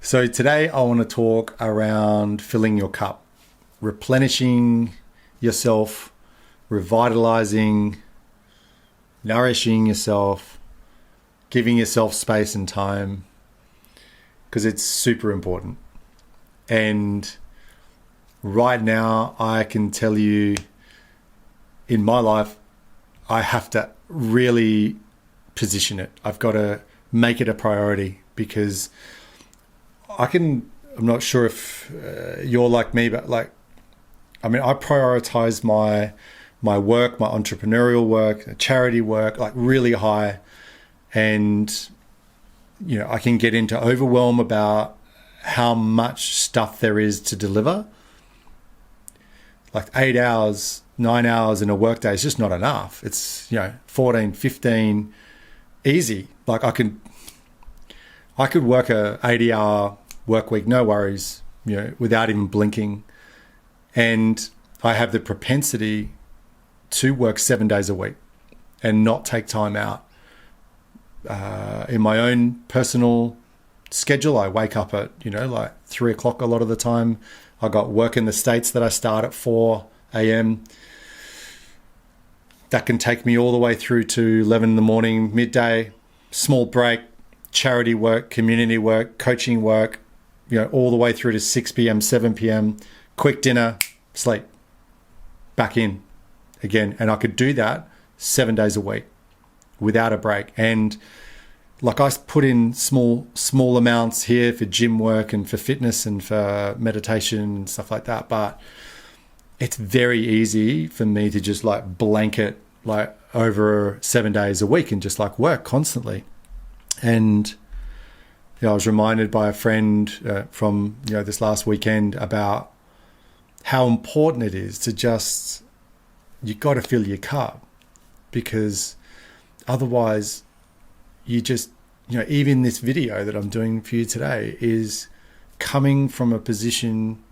So today I want to talk around filling your cup, replenishing yourself, revitalizing, nourishing yourself, giving yourself space and time, because it's super important. And right now I can tell you in my life, I have to really position it. I've got to make it a priority because I'm not sure if you're like me, but I prioritize my work, my entrepreneurial work, charity work, like really high. And, I can get into overwhelm about how much stuff there is to deliver. Like 8 hours, 9 hours in a workday is just not enough. It's, 14, 15, easy. Like I could work a 80-hour work week, no worries, without even blinking. And I have the propensity to work 7 days a week and not take time out. In my own personal schedule, I wake up at, 3 o'clock a lot of the time. I got work in the States that I start at 4 a.m. That can take me all the way through to 11 in the morning, midday, small break, charity work, community work, coaching work, all the way through to 6 p.m., 7 p.m., quick dinner, sleep, back in again. And I could do that 7 days a week without a break. And like I put in small amounts here for gym work and for fitness and for meditation and stuff like that. But it's very easy for me to just like blanket like over 7 days a week and just like work constantly. And I was reminded by a friend from this last weekend about how important it is to just, you got to fill your cup, because otherwise you just, even this video that I'm doing for you today is coming from a position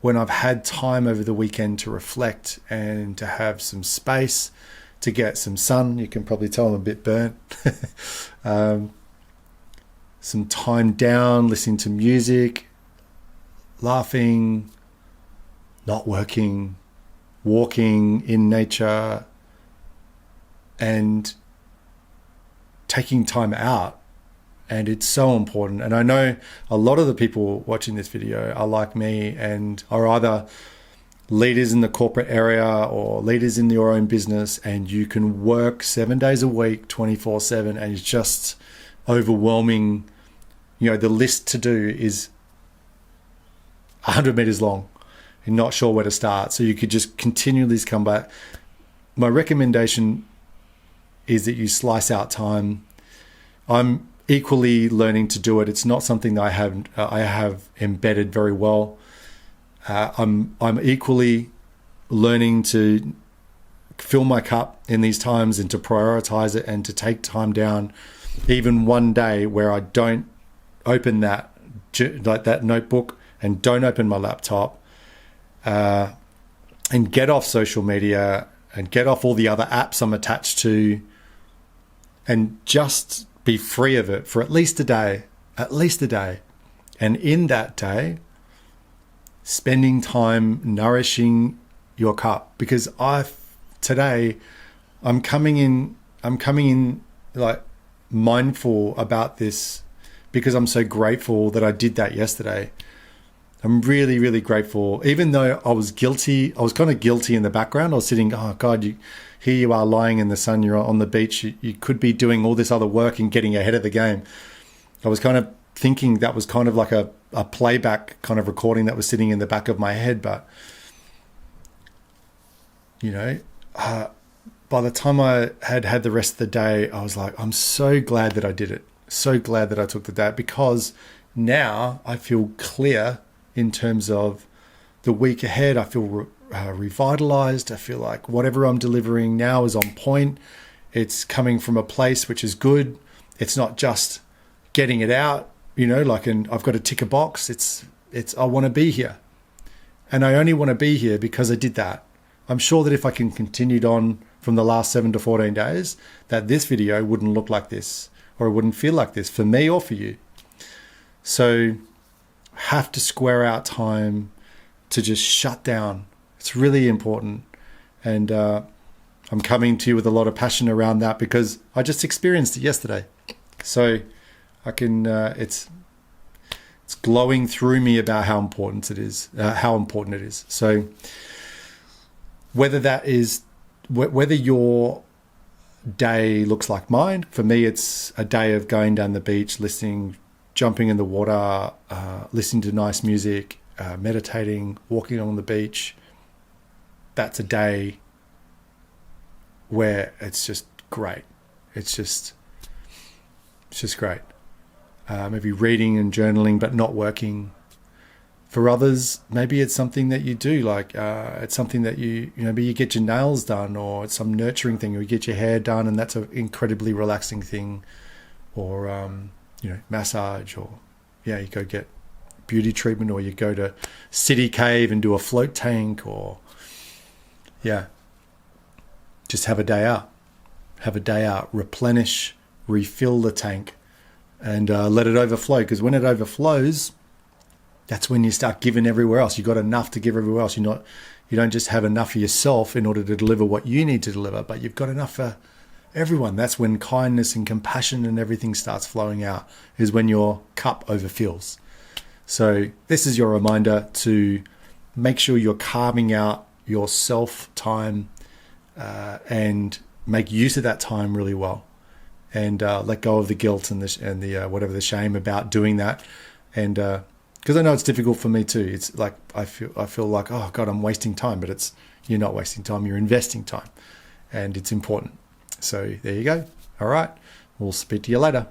when I've had time over the weekend to reflect and to have some space, to get some sun. You can probably tell I'm a bit burnt. Some time down, listening to music, laughing, not working, walking in nature, and taking time out. And it's so important. And I know a lot of the people watching this video are like me and are either leaders in the corporate area or leaders in your own business, and you can work 7 days a week, 24/7, and it's just overwhelming. The list to do is 100 meters long. You're not sure where to start. So you could just continually come back. My recommendation is that you slice out time. I'm equally learning to do it. It's not something that I have embedded very well. I'm equally learning to fill my cup in these times and to prioritize it and to take time down, even one day where I don't open that notebook and don't open my laptop, and get off social media and get off all the other apps I'm attached to, and just be free of it for at least a day. And in that day, spending time nourishing your cup, because today I'm coming in like mindful about this, because I'm so grateful that I did that yesterday. I'm really, really grateful. Even though I was guilty, I was kind of guilty in the background. I was sitting, oh God, here you are lying in the sun, you're on the beach, you could be doing all this other work and getting ahead of the game. I was kind of thinking that was kind of like a playback kind of recording that was sitting in the back of my head. But, by the time I had the rest of the day, I was like, I'm so glad that I did it. So glad that I took the day, because now I feel clear in terms of the week ahead. I feel revitalized. I feel like whatever I'm delivering now is on point. It's coming from a place which is good. It's not just getting it out, and I've got to tick a box. It's I want to be here. And I only want to be here because I did that. I'm sure that if I can continued on from the last 7 to 14 days, that this video wouldn't look like this, or it wouldn't feel like this for me or for you. So have to square out time to just shut down. It's really important. And I'm coming to you with a lot of passion around that because I just experienced it yesterday. So I can, it's glowing through me about how important it is, So whether your day looks like mine, for me, it's a day of going down the beach, jumping in the water, listening to nice music, meditating, walking on the beach. That's a day where it's just great. It's just great. Maybe reading and journaling, but not working. For others, maybe it's something that you do, like it's something that maybe you get your nails done, or it's some nurturing thing, or you get your hair done, and that's an incredibly relaxing thing, or massage, or you go get beauty treatment, or you go to City Cave and do a float tank, or just have a day out, replenish, refill the tank, and let it overflow. Because when it overflows, that's when you start giving everywhere else. You've got enough to give everywhere else. You don't just have enough for yourself in order to deliver what you need to deliver, but you've got enough for everyone. That's when kindness and compassion and everything starts flowing out, is when your cup overfills. So this is your reminder to make sure you're carving out your self time and make use of that time really well, and let go of the guilt and the whatever the shame about doing that. And because I know it's difficult for me too. It's like I feel like, oh God, I'm wasting time, but you're not wasting time. You're investing time, and it's important. So there you go. All right, we'll speak to you later.